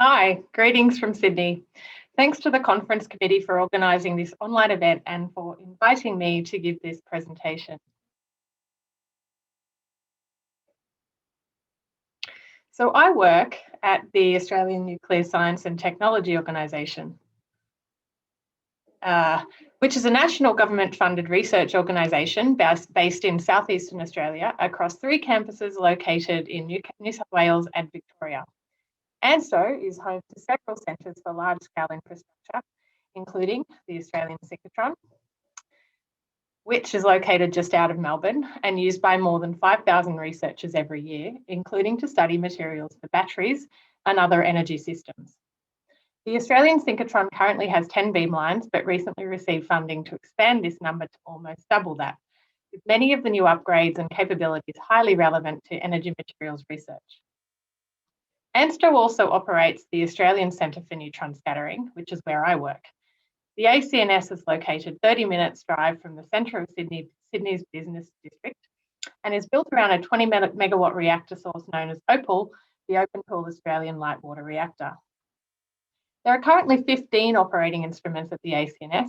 Hi, greetings from Sydney. Thanks to the conference committee for organising this online event and for inviting me to give this presentation. So I work at the Australian Nuclear Science and Technology Organisation, which is a national government-funded research organisation based in southeastern Australia across 3 campuses located in New South Wales and Victoria. ANSTO is home to several centres for large-scale infrastructure, including the Australian Synchrotron, which is located just out of Melbourne and used by more than 5,000 researchers every year, including to study materials for batteries and other energy systems. The Australian Synchrotron currently has 10 beamlines, but recently received funding to expand this number to almost double that, with many of the new upgrades and capabilities highly relevant to energy materials research. ANSTO also operates the Australian Centre for Neutron Scattering, which is where I work. The ACNS is located 30 minutes drive from the centre of Sydney's business district and is built around a 20 megawatt reactor source known as OPAL, the Open Pool Australian Light Water Reactor. There are currently 15 operating instruments at the ACNS,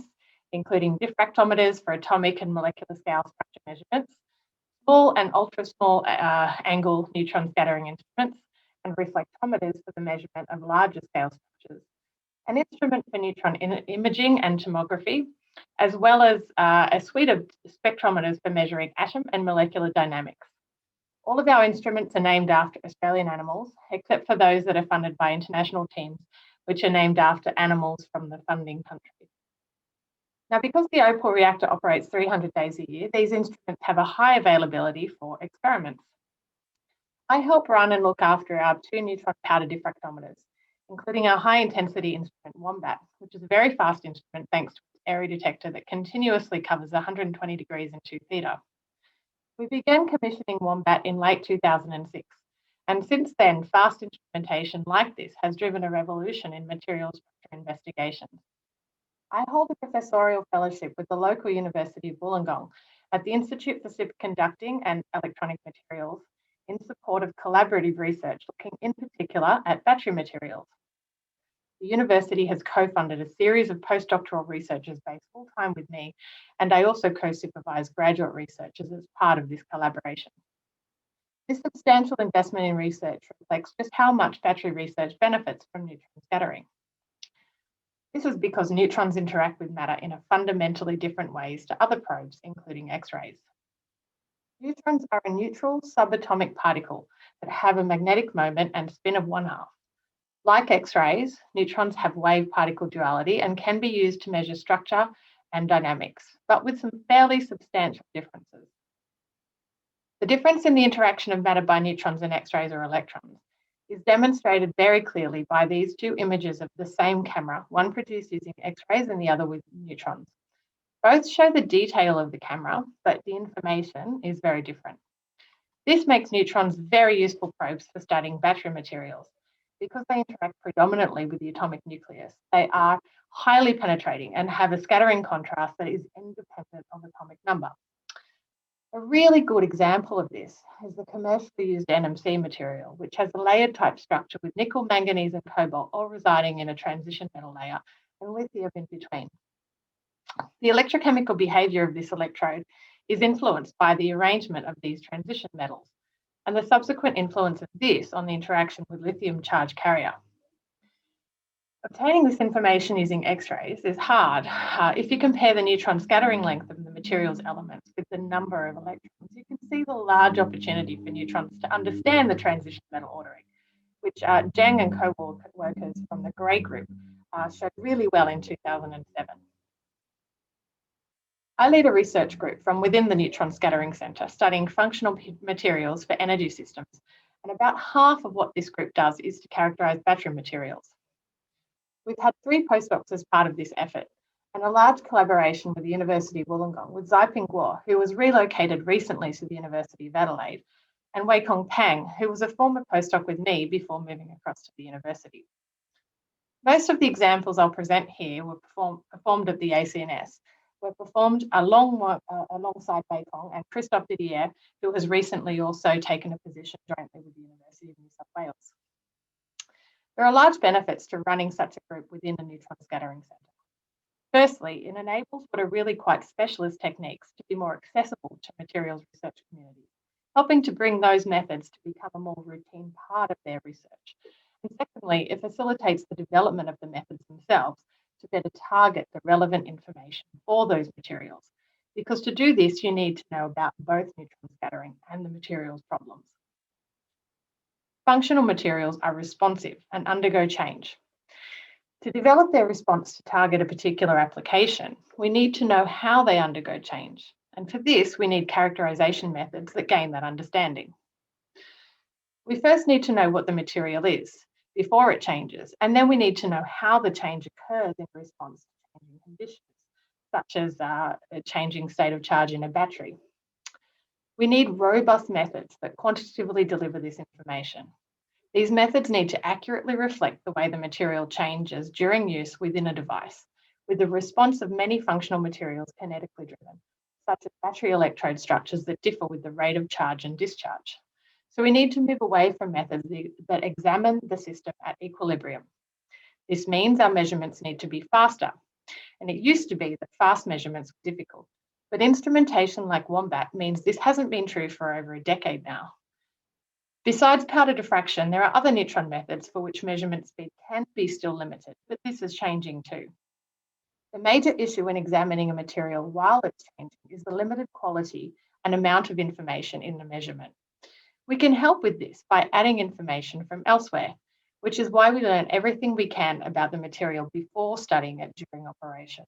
including diffractometers for atomic and molecular scale structure measurements, small and ultra small angle neutron scattering instruments, and reflectometers for the measurement of larger scale structures, an instrument for neutron imaging and tomography, as well as a suite of spectrometers for measuring atom and molecular dynamics. All of our instruments are named after Australian animals, except for those that are funded by international teams, which are named after animals from the funding country. Now, because the OPAL reactor operates 300 days a year, these instruments have a high availability for experiments. I help run and look after our 2 neutron powder diffractometers, including our high-intensity instrument Wombat, which is a very fast instrument thanks to its area detector that continuously covers 120 degrees in 2 theta. We began commissioning Wombat in late 2006, and since then, fast instrumentation like this has driven a revolution in materials structure investigations. I hold a professorial fellowship with the local University of Wollongong at the Institute for Superconducting and Electronic Materials in support of collaborative research looking in particular at battery materials. The university has co-funded a series of postdoctoral researchers based full-time with me, and I also co-supervise graduate researchers as part of this collaboration. This substantial investment in research reflects just how much battery research benefits from neutron scattering. This is because neutrons interact with matter in a fundamentally different ways to other probes, including X-rays. Neutrons are a neutral subatomic particle that have a magnetic moment and spin of 1/2. Like X-rays, neutrons have wave-particle duality and can be used to measure structure and dynamics, but with some fairly substantial differences. The difference in the interaction of matter by neutrons and X-rays or electrons is demonstrated very clearly by these 2 images of the same camera, one produced using X-rays and the other with neutrons. Both show the detail of the camera, but the information is very different. This makes neutrons very useful probes for studying battery materials. Because they interact predominantly with the atomic nucleus, they are highly penetrating and have a scattering contrast that is independent of atomic number. A really good example of this is the commercially used NMC material, which has a layered type structure with nickel, manganese, and cobalt all residing in a transition metal layer and lithium in between. The electrochemical behaviour of this electrode is influenced by the arrangement of these transition metals and the subsequent influence of this on the interaction with lithium charge carrier. Obtaining this information using X-rays is hard. If you compare the neutron scattering length of the materials elements with the number of electrons, you can see the large opportunity for neutrons to understand the transition metal ordering, which Zhang and co-workers from the Grey Group showed really well in 2007. I lead a research group from within the Neutron Scattering Centre studying functional materials for energy systems, and about half of what this group does is to characterise battery materials. We've had 3 postdocs as part of this effort, and a large collaboration with the University of Wollongong with Zai-Ping Guo, who was relocated recently to the University of Adelaide, and Wei-Kong Pang, who was a former postdoc with me before moving across to the university. Most of the examples I'll present here were performed at the ACNS, were performed alongside Wei-Kong and Christophe Didier, who has recently also taken a position jointly with the University of New South Wales. There are large benefits to running such a group within a neutron scattering centre. Firstly, it enables what are really quite specialist techniques to be more accessible to materials research communities, helping to bring those methods to become a more routine part of their research. And secondly, it facilitates the development of the methods themselves to better target the relevant information for those materials. Because to do this, you need to know about both neutron scattering and the materials problems. Functional materials are responsive and undergo change. To develop their response to target a particular application, we need to know how they undergo change. And for this, we need characterization methods that gain that understanding. We first need to know what the material is before it changes, and then we need to know how the change occurs in response to changing conditions, such as a changing state of charge in a battery. We need robust methods that quantitatively deliver this information. These methods need to accurately reflect the way the material changes during use within a device, with the response of many functional materials kinetically driven, such as battery electrode structures that differ with the rate of charge and discharge. So we need to move away from methods that examine the system at equilibrium. This means our measurements need to be faster, and it used to be that fast measurements were difficult, but instrumentation like Wombat means this hasn't been true for over a decade now. Besides powder diffraction, there are other neutron methods for which measurement speed can be still limited, but this is changing too. The major issue when examining a material while it's changing is the limited quality and amount of information in the measurement. We can help with this by adding information from elsewhere, which is why we learn everything we can about the material before studying it during operation.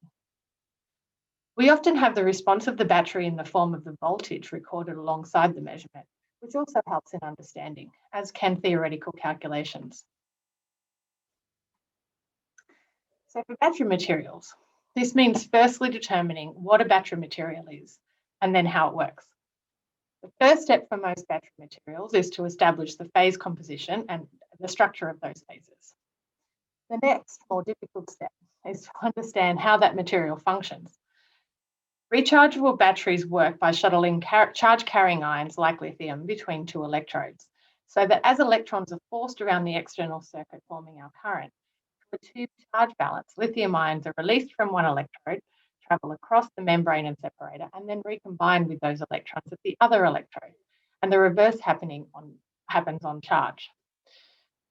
We often have the response of the battery in the form of the voltage recorded alongside the measurement, which also helps in understanding, as can theoretical calculations. So for battery materials, this means firstly determining what a battery material is and then how it works. The first step for most battery materials is to establish the phase composition and the structure of those phases. The next, more difficult step is to understand how that material functions. Rechargeable batteries work by shuttling charge-carrying ions like lithium between two electrodes, so that as electrons are forced around the external circuit forming our current, for two charge balance, lithium ions are released from one electrode, travel across the membrane and separator, and then recombine with those electrons at the other electrode, and the reverse happens on charge.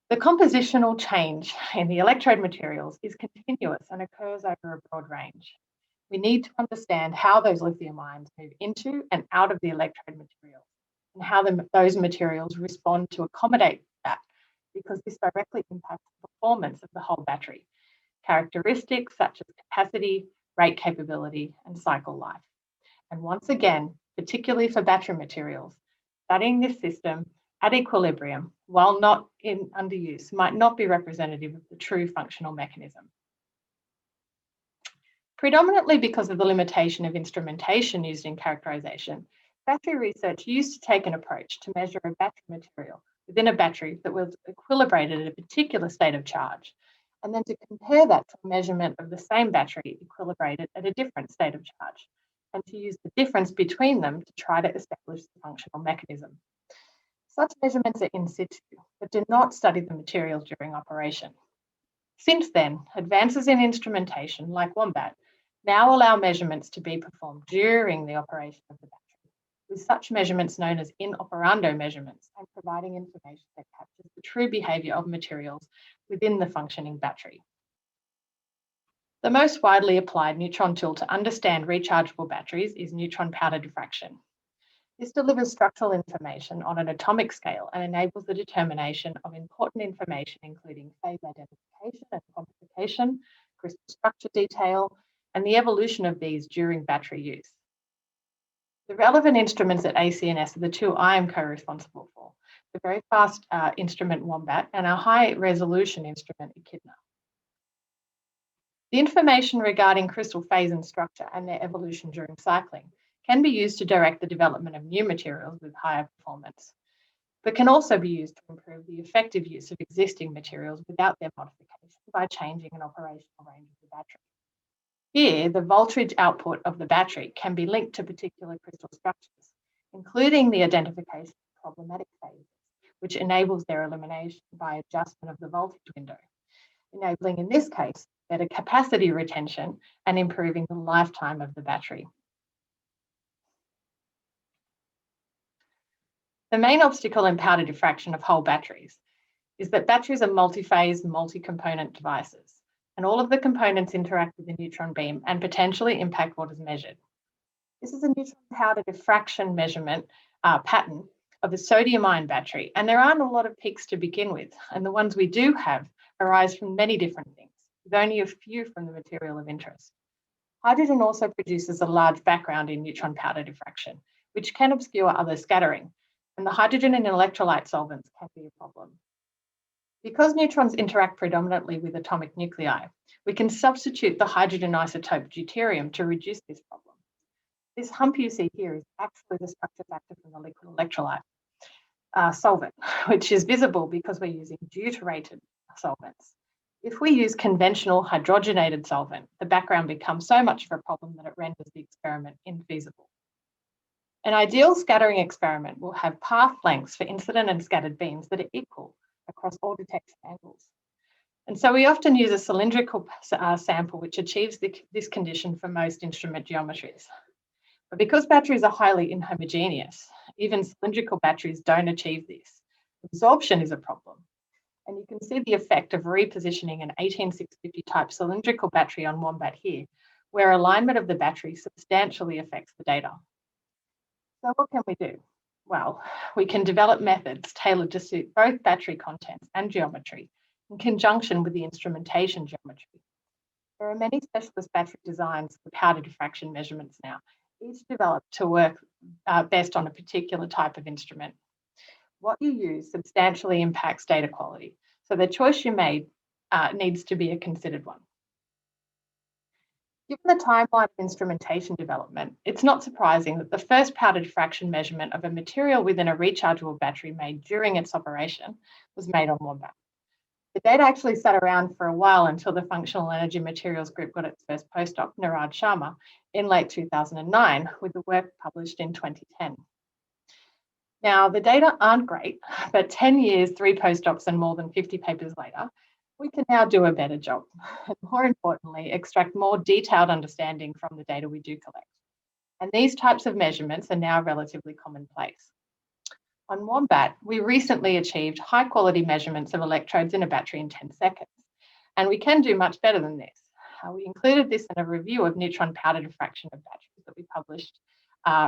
The compositional change in the electrode materials is continuous and occurs over a broad range. We need to understand how those lithium ions move into and out of the electrode material and how those materials respond to accommodate that, because this directly impacts the performance of the whole battery. Characteristics such as capacity, rate capability, and cycle life. And once again, particularly for battery materials, studying this system at equilibrium while not in underuse might not be representative of the true functional mechanism. Predominantly because of the limitation of instrumentation used in characterization, battery research used to take an approach to measure a battery material within a battery that was equilibrated at a particular state of charge, and then to compare that to a measurement of the same battery equilibrated at a different state of charge, and to use the difference between them to try to establish the functional mechanism. Such measurements are in situ, but do not study the materials during operation. Since then, advances in instrumentation, like Wombat, now allow measurements to be performed during the operation of the battery, with such measurements known as in operando measurements and providing information that captures the true behaviour of materials within the functioning battery. The most widely applied neutron tool to understand rechargeable batteries is neutron powder diffraction. This delivers structural information on an atomic scale and enables the determination of important information, including phase identification and quantification, crystal structure detail, and the evolution of these during battery use. The relevant instruments at ACNS are the two I am co-responsible for, the very fast instrument Wombat and our high-resolution instrument Echidna. The information regarding crystal phase and structure and their evolution during cycling can be used to direct the development of new materials with higher performance, but can also be used to improve the effective use of existing materials without their modification by changing an operational range of the battery. Here, the voltage output of the battery can be linked to particular crystal structures, including the identification of problematic phases, which enables their elimination by adjustment of the voltage window, enabling, in this case, better capacity retention and improving the lifetime of the battery. The main obstacle in powder diffraction of whole batteries is that batteries are multi-phase, multi-component devices, and all of the components interact with the neutron beam and potentially impact what is measured. This is a neutron powder diffraction measurement pattern of a sodium-ion battery, and there aren't a lot of peaks to begin with, and the ones we do have arise from many different things, with only a few from the material of interest. Hydrogen also produces a large background in neutron powder diffraction, which can obscure other scattering, and the hydrogen in electrolyte solvents can be a problem. Because neutrons interact predominantly with atomic nuclei, we can substitute the hydrogen isotope deuterium to reduce this problem. This hump you see here is actually the structure factor from the liquid electrolyte solvent, which is visible because we're using deuterated solvents. If we use conventional hydrogenated solvent, the background becomes so much of a problem that it renders the experiment infeasible. An ideal scattering experiment will have path lengths for incident and scattered beams that are equal across all detection angles. And so we often use a cylindrical sample which achieves this condition for most instrument geometries. But because batteries are highly inhomogeneous, even cylindrical batteries don't achieve this. Absorption is a problem. And you can see the effect of repositioning an 18650 type cylindrical battery on Wombat here, where alignment of the battery substantially affects the data. So what can we do? Well, we can develop methods tailored to suit both battery contents and geometry in conjunction with the instrumentation geometry. There are many specialist battery designs for powder diffraction measurements now, each developed to work best on a particular type of instrument. What you use substantially impacts data quality, so the choice you made needs to be a considered one. Given the timeline of instrumentation development, it's not surprising that the first powder diffraction measurement of a material within a rechargeable battery made during its operation was made on Wombat. The data actually sat around for a while until the Functional Energy Materials Group got its first postdoc, Niraj Sharma, in late 2009, with the work published in 2010. Now, the data aren't great, but 10 years, 3 postdocs, and more than 50 papers later, we can now do a better job, and more importantly, extract more detailed understanding from the data we do collect. And these types of measurements are now relatively commonplace. On Wombat, we recently achieved high-quality measurements of electrodes in a battery in 10 seconds, and we can do much better than this. We included this in a review of neutron powder diffraction of batteries that we published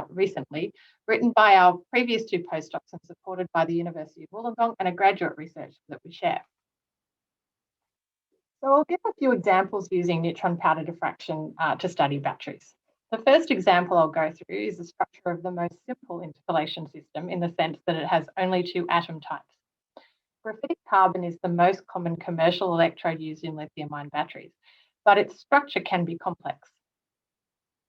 recently, written by our previous 2 postdocs and supported by the University of Wollongong and a graduate researcher that we share. So I'll give a few examples using neutron powder diffraction to study batteries. The first example I'll go through is the structure of the most simple interpolation system in the sense that it has only 2 atom types. Graphitic carbon is the most common commercial electrode used in lithium-ion batteries, but its structure can be complex.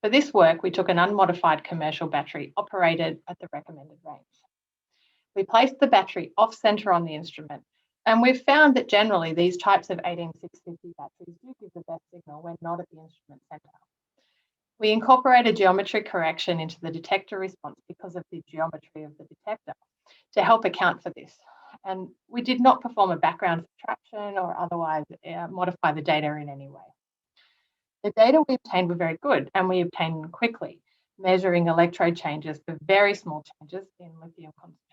For this work, we took an unmodified commercial battery operated at the recommended range. We placed the battery off-center on the instrument, and we've found that generally these types of 18650 batteries do give the best signal when not at the instrument center. We incorporated geometry correction into the detector response because of the geometry of the detector to help account for this. And we did not perform a background subtraction or otherwise modify the data in any way. The data we obtained were very good, and we obtained them quickly, measuring electrode changes for very small changes in lithium concentration.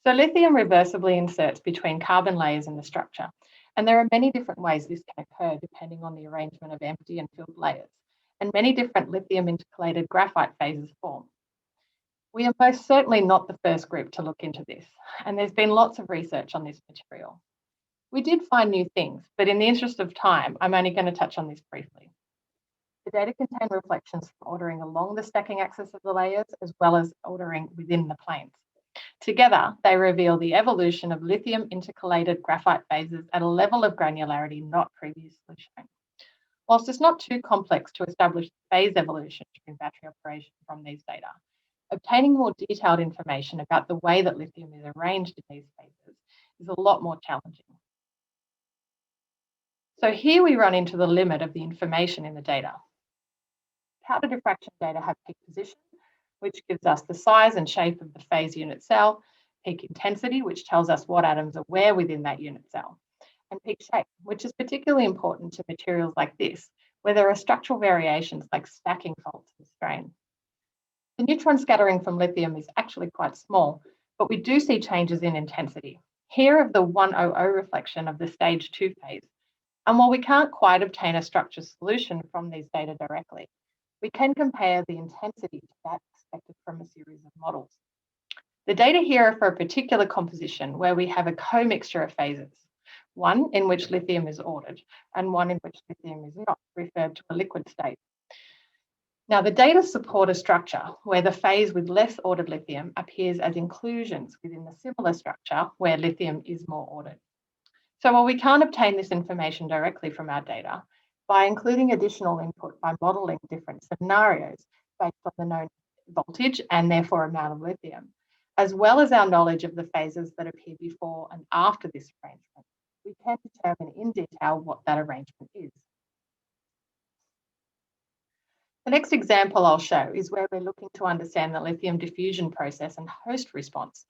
So lithium reversibly inserts between carbon layers in the structure, and there are many different ways this can occur depending on the arrangement of empty and filled layers, and many different lithium intercalated graphite phases form. We are most certainly not the first group to look into this, and there's been lots of research on this material. We did find new things, but in the interest of time, I'm only going to touch on this briefly. The data contain reflections from ordering along the stacking axis of the layers, as well as ordering within the planes. Together, they reveal the evolution of lithium intercalated graphite phases at a level of granularity not previously shown. Whilst it's not too complex to establish phase evolution during battery operation from these data, obtaining more detailed information about the way that lithium is arranged in these phases is a lot more challenging. So here we run into the limit of the information in the data. Powder diffraction data have peak position, which gives us the size and shape of the phase unit cell, peak intensity, which tells us what atoms are where within that unit cell, and peak shape, which is particularly important to materials like this, where there are structural variations like stacking faults and strain. The neutron scattering from lithium is actually quite small, but we do see changes in intensity. Here of the 100 reflection of the stage 2 phase. And while we can't quite obtain a structure solution from these data directly, we can compare the intensity to that expected from a series of models. The data here are for a particular composition where we have a co-mixture of phases, one in which lithium is ordered and one in which lithium is not, referred to a liquid state. Now, the data support a structure where the phase with less ordered lithium appears as inclusions within the similar structure where lithium is more ordered. So while we can't obtain this information directly from our data, by including additional input by modelling different scenarios based on the known voltage and therefore amount of lithium, as well as our knowledge of the phases that appear before and after this arrangement, we can determine in detail what that arrangement is. The next example I'll show is where we're looking to understand the lithium diffusion process and host response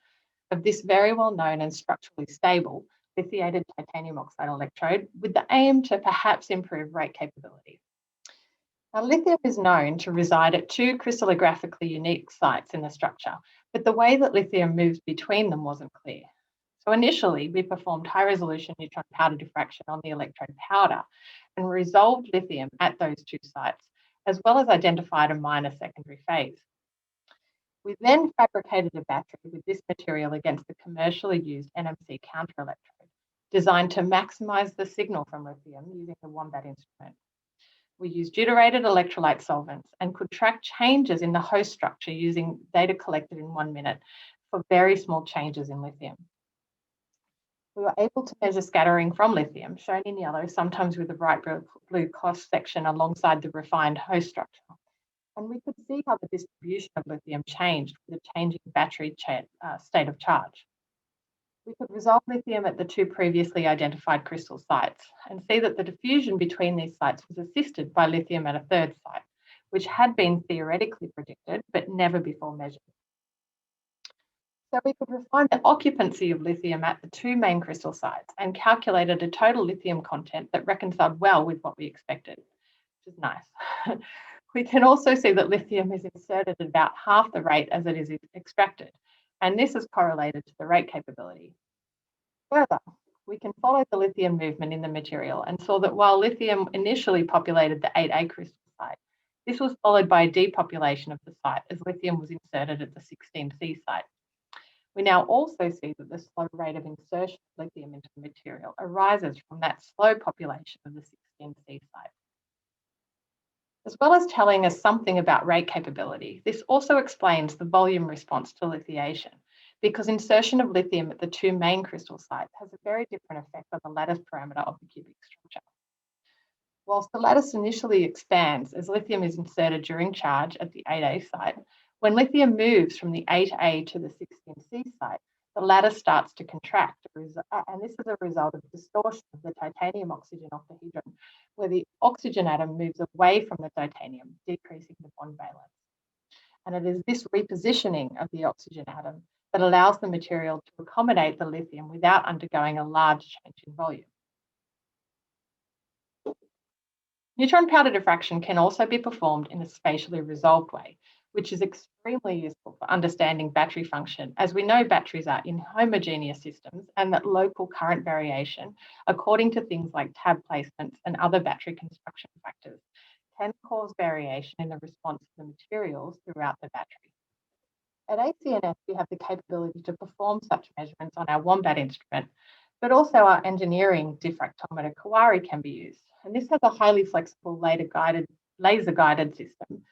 of this very well known and structurally stable lithiated titanium oxide electrode with the aim to perhaps improve rate capability. Now, lithium is known to reside at two crystallographically unique sites in the structure, but the way that lithium moves between them wasn't clear. So initially, we performed high-resolution neutron powder diffraction on the electrode powder and resolved lithium at those two sites, as well as identified a minor secondary phase. We then fabricated a battery with this material against the commercially used NMC counter electrode, designed to maximize the signal from lithium using the Wombat instrument. We used deuterated electrolyte solvents and could track changes in the host structure using data collected in 1 minute for very small changes in lithium. We were able to measure scattering from lithium, shown in yellow, sometimes with the bright blue cross section alongside the refined host structure. And we could see how the distribution of lithium changed with a changing battery state of charge. We could resolve lithium at the two previously identified crystal sites and see that the diffusion between these sites was assisted by lithium at a third site, which had been theoretically predicted but never before measured. So we could refine the occupancy of lithium at the two main crystal sites and calculated a total lithium content that reconciled well with what we expected, which is nice. We can also see that lithium is inserted at about half the rate as it is extracted, and this is correlated to the rate capability. Further, we can follow the lithium movement in the material and saw that while lithium initially populated the 8A crystal site, this was followed by a depopulation of the site as lithium was inserted at the 16C site. We now also see that the slow rate of insertion of lithium into the material arises from that slow population of the 16C site. As well as telling us something about rate capability, this also explains the volume response to lithiation, because insertion of lithium at the two main crystal sites has a very different effect on the lattice parameter of the cubic structure. Whilst the lattice initially expands as lithium is inserted during charge at the 8A site, when lithium moves from the 8A to the 16C site, the lattice starts to contract, and this is a result of distortion of the titanium oxygen octahedron, where the oxygen atom moves away from the titanium, decreasing the bond valence. And it is this repositioning of the oxygen atom that allows the material to accommodate the lithium without undergoing a large change in volume. Neutron powder diffraction can also be performed in a spatially resolved way, which is extremely useful for understanding battery function, as we know batteries are inhomogeneous systems and that local current variation, according to things like tab placements and other battery construction factors, can cause variation in the response of the materials throughout the battery. At ACNS, we have the capability to perform such measurements on our Wombat instrument, but also our engineering diffractometer Kawari can be used. And this has a highly flexible laser-guided system,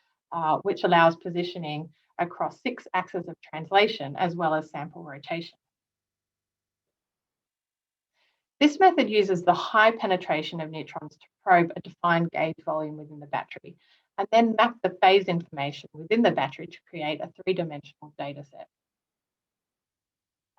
which allows positioning across 6 axes of translation as well as sample rotation. This method uses the high penetration of neutrons to probe a defined gauge volume within the battery and then map the phase information within the battery to create a 3-dimensional data set.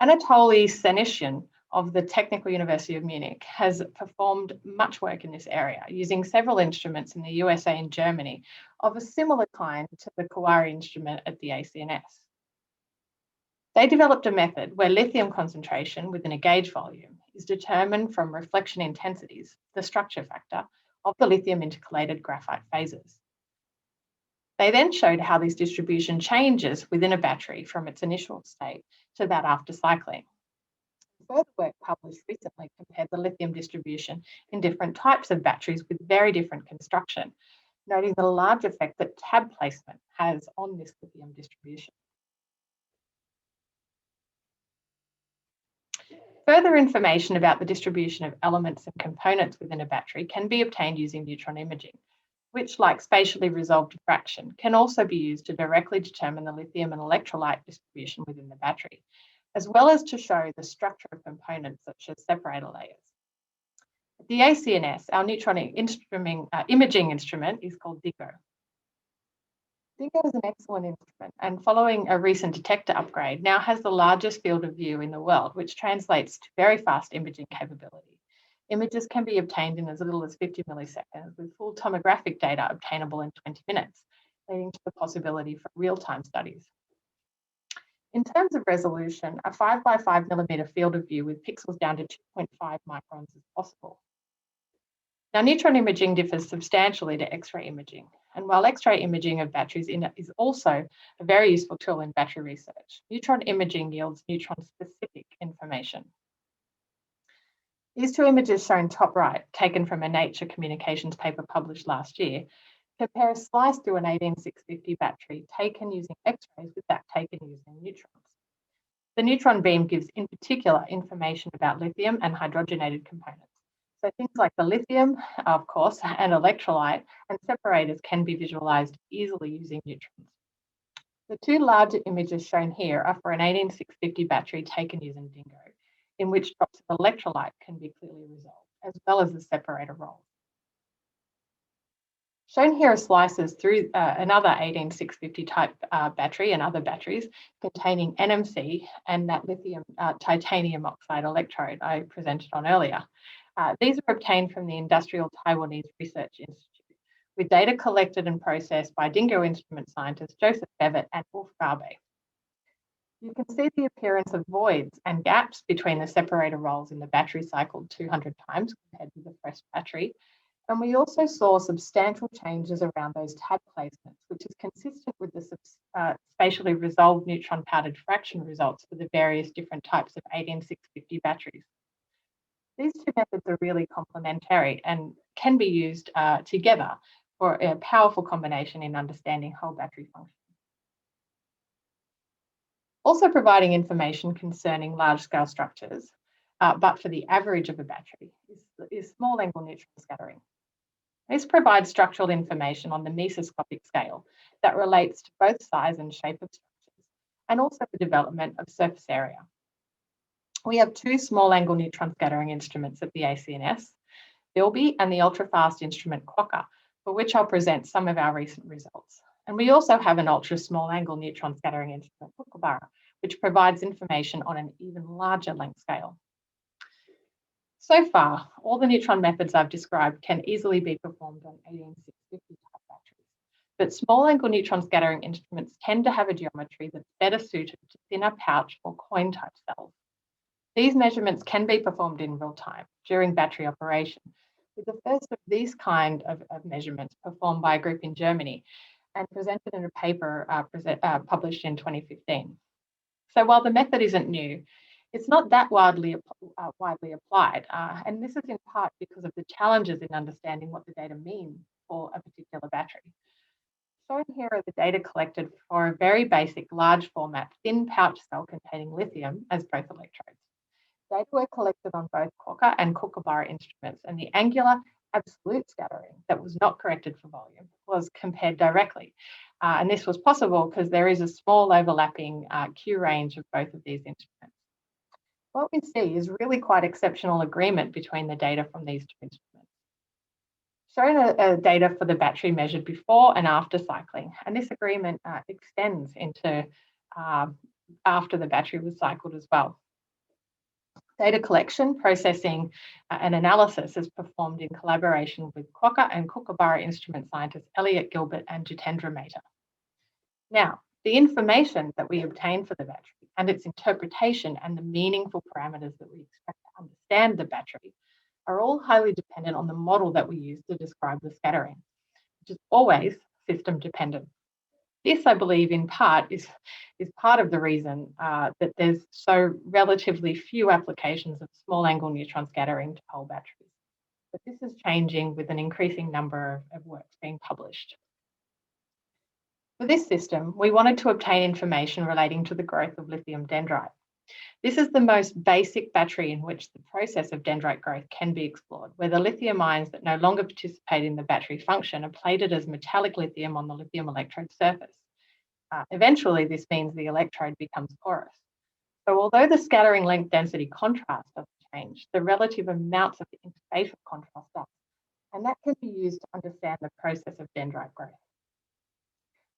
Anatoly Senyshyn of the Technical University of Munich has performed much work in this area using several instruments in the USA and Germany of a similar kind to the Kawari instrument at the ACNS. They developed a method where lithium concentration within a gauge volume is determined from reflection intensities, the structure factor, of the lithium intercalated graphite phases. They then showed how this distribution changes within a battery from its initial state to that after cycling. Further work published recently compared the lithium distribution in different types of batteries with very different construction, noting the large effect that tab placement has on this lithium distribution. Further information about the distribution of elements and components within a battery can be obtained using neutron imaging, which, like spatially resolved diffraction, can also be used to directly determine the lithium and electrolyte distribution within the battery, as well as to show the structure of components such as separator layers. At the ACNS, our neutron imaging instrument is called DIGO. DIGO is an excellent instrument, and following a recent detector upgrade, now has the largest field of view in the world, which translates to very fast imaging capability. Images can be obtained in as little as 50 milliseconds, with full tomographic data obtainable in 20 minutes, leading to the possibility for real-time studies. In terms of resolution, a 5 by 5 millimeter field of view with pixels down to 2.5 microns is possible. Now, neutron imaging differs substantially to X-ray imaging, and while X-ray imaging of batteries is also a very useful tool in battery research, neutron imaging yields neutron-specific information. These two images shown top right, taken from a Nature Communications paper published last year, compare a slice through an 18650 battery taken using X-rays with that taken using neutrons. The neutron beam gives, in particular, information about lithium and hydrogenated components. So things like the lithium, of course, and electrolyte and separators can be visualized easily using neutrons. The two larger images shown here are for an 18650 battery taken using DIGO, in which drops of electrolyte can be clearly resolved, as well as the separator rolls. Shown here are slices through another 18650 type battery and other batteries containing NMC and that lithium titanium oxide electrode I presented on earlier. These are obtained from the Industrial Taiwanese Research Institute, with data collected and processed by DIGO instrument scientists Joseph Bevitt and Ulf Garbe. You can see the appearance of voids and gaps between the separator rolls in the battery cycled 200 times compared with the fresh battery. And we also saw substantial changes around those tab placements, which is consistent with the spatially resolved neutron powder diffraction results for the various different types of 18650 batteries. These two methods are really complementary and can be used together for a powerful combination in understanding whole battery function. Also providing information concerning large-scale structures, but for the average of a battery, is small angle neutron scattering. This provides structural information on the mesoscopic scale that relates to both size and shape of structures, and also the development of surface area. We have two small angle neutron scattering instruments at the ACNS, Bilby and the ultra-fast instrument Quokka, for which I'll present some of our recent results. And we also have an ultra small angle neutron scattering instrument, Kookaburra, which provides information on an even larger length scale. So far, all the neutron methods I've described can easily be performed on 18650 type batteries, but small angle neutron scattering instruments tend to have a geometry that's better suited to thinner pouch or coin type cells. These measurements can be performed in real time during battery operation, with the first of these kind of measurements performed by a group in Germany and presented in a paper published in 2015. So while the method isn't new, it's not that widely applied, and this is in part because of the challenges in understanding what the data mean for a particular battery. Shown here are the data collected for a very basic large format thin pouch cell containing lithium as both electrodes. Data were collected on both Quokka and Kookaburra instruments, and the angular absolute scattering that was not corrected for volume was compared directly. And this was possible because there is a small overlapping Q range of both of these instruments. What we see is really quite exceptional agreement between the data from these two instruments. Showing data for the battery measured before and after cycling, and this agreement extends into after the battery was cycled as well. Data collection, processing, and analysis is performed in collaboration with Quokka and Kookaburra instrument scientists Elliot Gilbert and Jitendra Mehta. Now, the information that we obtain for the battery and its interpretation and the meaningful parameters that we expect to understand the battery are all highly dependent on the model that we use to describe the scattering, which is always system dependent. This, I believe, in part is part of the reason that there's so relatively few applications of small angle neutron scattering to whole batteries. But this is changing with an increasing number of works being published. For this system, we wanted to obtain information relating to the growth of lithium dendrite. This is the most basic battery in which the process of dendrite growth can be explored, where the lithium ions that no longer participate in the battery function are plated as metallic lithium on the lithium electrode surface. Eventually, this means the electrode becomes porous. So although the scattering length density contrast doesn't change, the relative amounts of the interspatial contrast does, and that can be used to understand the process of dendrite growth.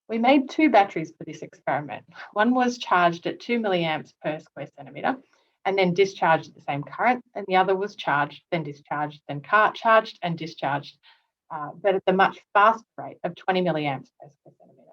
We made two batteries for this experiment. One was charged at 2 milliamps per square centimetre and then discharged at the same current, and the other was charged, then discharged, then charged and discharged, but at the much faster rate of 20 milliamps per square centimetre.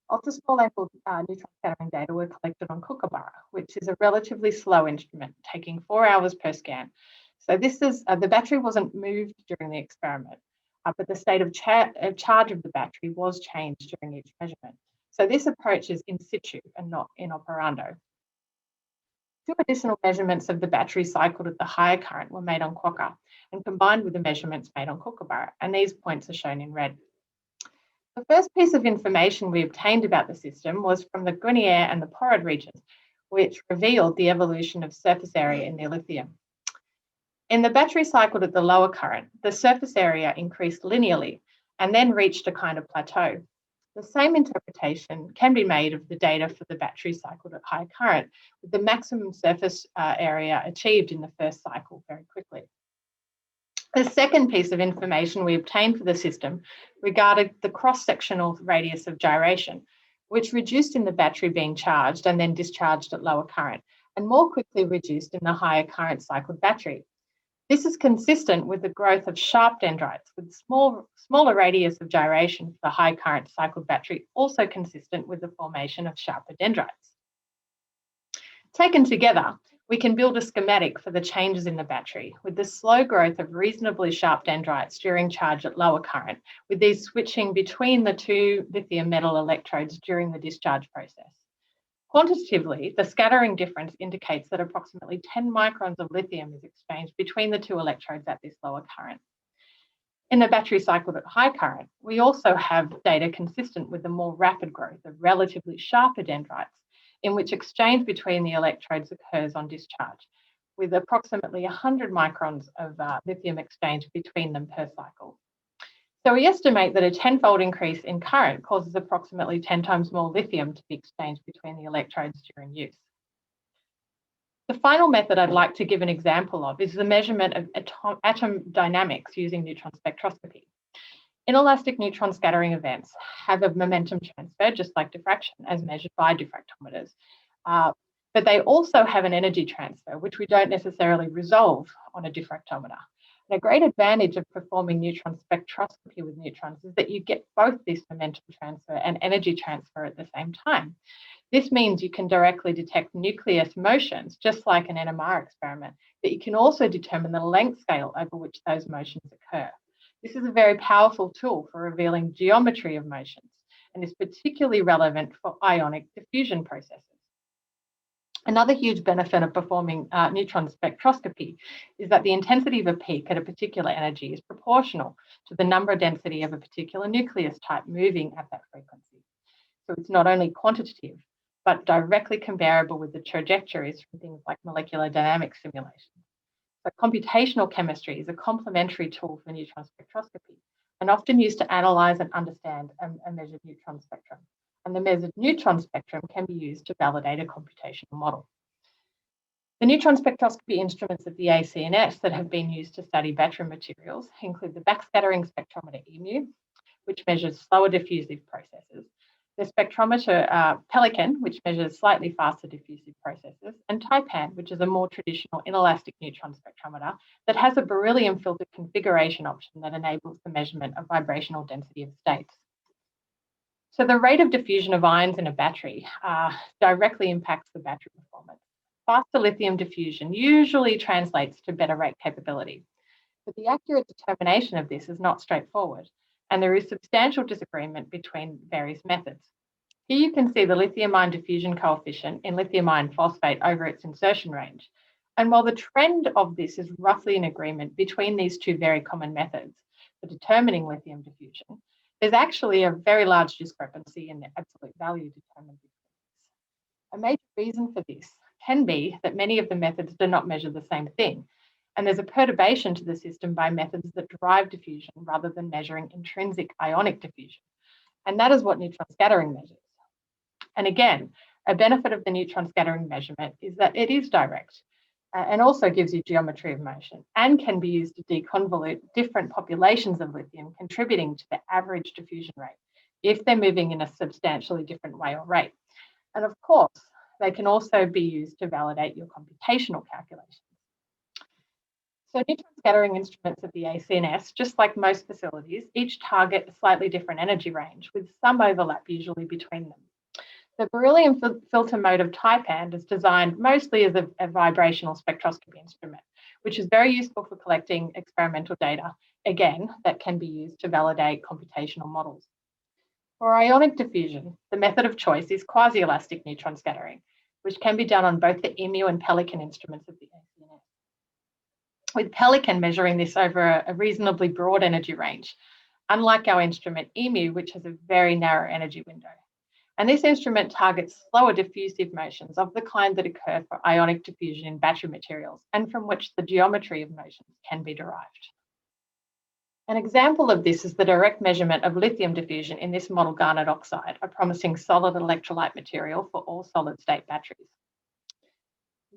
Ultra-small angle neutron scattering data were collected on Kookaburra, which is a relatively slow instrument, taking 4 hours per scan. So this is the battery wasn't moved during the experiment, but the state of charge of the battery was changed during each measurement. So this approach is in situ and not in operando. Two additional measurements of the battery cycled at the higher current were made on Quokka and combined with the measurements made on Kookaburra, and these points are shown in red. The first piece of information we obtained about the system was from the Grenier and the Porrid regions, which revealed the evolution of surface area in the lithium. In the battery cycled at the lower current, the surface area increased linearly and then reached a kind of plateau. The same interpretation can be made of the data for the battery cycled at high current, with the maximum surface area achieved in the first cycle very quickly. The second piece of information we obtained for the system regarded the cross-sectional radius of gyration, which reduced in the battery being charged and then discharged at lower current, and more quickly reduced in the higher current cycled battery. This is consistent with the growth of sharp dendrites, with smaller radius of gyration for the high current cycled battery, also consistent with the formation of sharper dendrites. Taken together, we can build a schematic for the changes in the battery, with the slow growth of reasonably sharp dendrites during charge at lower current, with these switching between the two lithium metal electrodes during the discharge process. Quantitatively, the scattering difference indicates that approximately 10 microns of lithium is exchanged between the two electrodes at this lower current. In the battery cycled at high current, we also have data consistent with the more rapid growth of relatively sharper dendrites, in which exchange between the electrodes occurs on discharge, with approximately 100 microns of lithium exchange between them per cycle. So we estimate that a 10-fold increase in current causes approximately 10 times more lithium to be exchanged between the electrodes during use. The final method I'd like to give an example of is the measurement of atom dynamics using neutron spectroscopy. Inelastic neutron scattering events have a momentum transfer, just like diffraction, as measured by diffractometers. But they also have an energy transfer, which we don't necessarily resolve on a diffractometer. And a great advantage of performing neutron spectroscopy with neutrons is that you get both this momentum transfer and energy transfer at the same time. This means you can directly detect nucleus motions, just like an NMR experiment, but you can also determine the length scale over which those motions occur. This is a very powerful tool for revealing geometry of motions and is particularly relevant for ionic diffusion processes. Another huge benefit of performing neutron spectroscopy is that the intensity of a peak at a particular energy is proportional to the number density of a particular nucleus type moving at that frequency. So it's not only quantitative, but directly comparable with the trajectories from things like molecular dynamics simulations. So computational chemistry is a complementary tool for neutron spectroscopy and often used to analyse and understand a measured neutron spectrum. And the measured neutron spectrum can be used to validate a computational model. The neutron spectroscopy instruments at the ACNS that have been used to study battery materials include the backscattering spectrometer EMU, which measures slower diffusive processes, The spectrometer Pelican, which measures slightly faster diffusive processes, and Taipan, which is a more traditional inelastic neutron spectrometer that has a beryllium filter configuration option that enables the measurement of vibrational density of states. So the rate of diffusion of ions in a battery directly impacts the battery performance. Faster lithium diffusion usually translates to better rate capability, but the accurate determination of this is not straightforward, and there is substantial disagreement between various methods. Here you can see the lithium ion diffusion coefficient in lithium iron phosphate over its insertion range. And while the trend of this is roughly in agreement between these two very common methods for determining lithium diffusion, there's actually a very large discrepancy in the absolute value determined. A major reason for this can be that many of the methods do not measure the same thing, and there's a perturbation to the system by methods that derive diffusion rather than measuring intrinsic ionic diffusion. And that is what neutron scattering measures. And again, a benefit of the neutron scattering measurement is that it is direct and also gives you geometry of motion and can be used to deconvolute different populations of lithium, contributing to the average diffusion rate if they're moving in a substantially different way or rate. And of course, they can also be used to validate your computational calculations. So neutron scattering instruments at the ACNS, just like most facilities, each target a slightly different energy range with some overlap usually between them. The beryllium filter mode of Taipan is designed mostly as a vibrational spectroscopy instrument, which is very useful for collecting experimental data, again, that can be used to validate computational models. For ionic diffusion, the method of choice is quasi-elastic neutron scattering, which can be done on both the EMU and Pelican instruments of the ACNS. With Pelican measuring this over a reasonably broad energy range, unlike our instrument EMU, which has a very narrow energy window. And this instrument targets slower diffusive motions of the kind that occur for ionic diffusion in battery materials and from which the geometry of motions can be derived. An example of this is the direct measurement of lithium diffusion in this model garnet oxide, a promising solid electrolyte material for all solid-state batteries.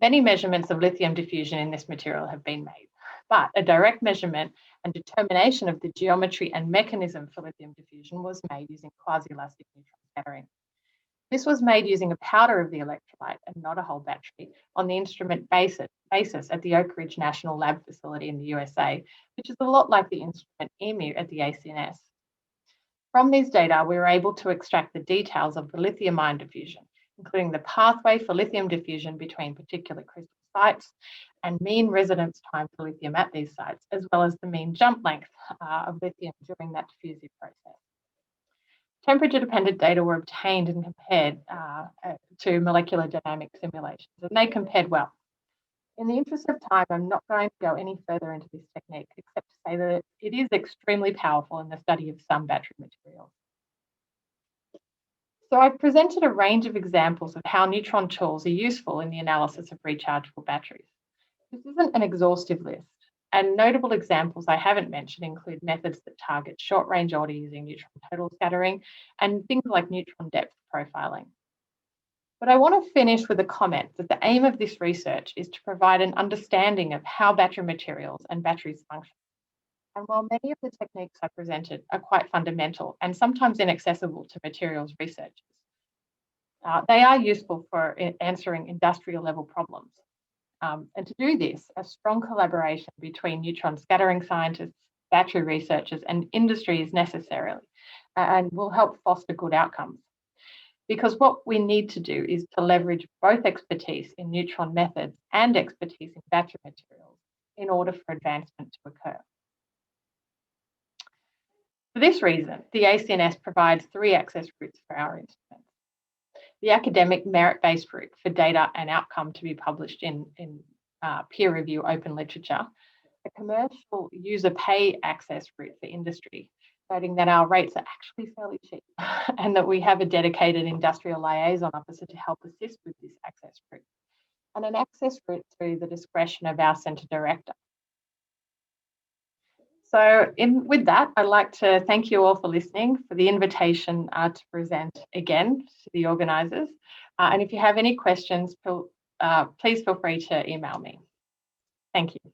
Many measurements of lithium diffusion in this material have been made, but a direct measurement and determination of the geometry and mechanism for lithium diffusion was made using quasi-elastic neutron scattering. This was made using a powder of the electrolyte and not a whole battery on the instrument basis at the Oak Ridge National Lab facility in the USA, which is a lot like the instrument EMU at the ACNS. From these data, we were able to extract the details of the lithium ion diffusion, including the pathway for lithium diffusion between particular crystal sites and mean residence time for lithium at these sites, as well as the mean jump length of lithium during that diffusive process. Temperature-dependent data were obtained and compared to molecular dynamic simulations, and they compared well. In the interest of time, I'm not going to go any further into this technique, except to say that it is extremely powerful in the study of some battery materials. So I've presented a range of examples of how neutron tools are useful in the analysis of rechargeable batteries. This isn't an exhaustive list, and notable examples I haven't mentioned include methods that target short-range order using neutron total scattering and things like neutron depth profiling. But I want to finish with a comment that the aim of this research is to provide an understanding of how battery materials and batteries function. And while many of the techniques I presented are quite fundamental and sometimes inaccessible to materials researchers, they are useful for answering industrial level problems. And to do this, a strong collaboration between neutron scattering scientists, battery researchers, and industry is necessary and will help foster good outcomes. Because what we need to do is to leverage both expertise in neutron methods and expertise in battery materials in order for advancement to occur. For this reason, the ACNS provides 3 access routes for our instruments. The academic merit-based route for data and outcome to be published in peer review open literature, a commercial user pay access route for industry, noting that our rates are actually fairly cheap and that we have a dedicated industrial liaison officer to help assist with this access route, and an access route through the discretion of our centre director. So with that, I'd like to thank you all for listening, for the invitation to present again to the organisers. And if you have any questions, please feel free to email me. Thank you.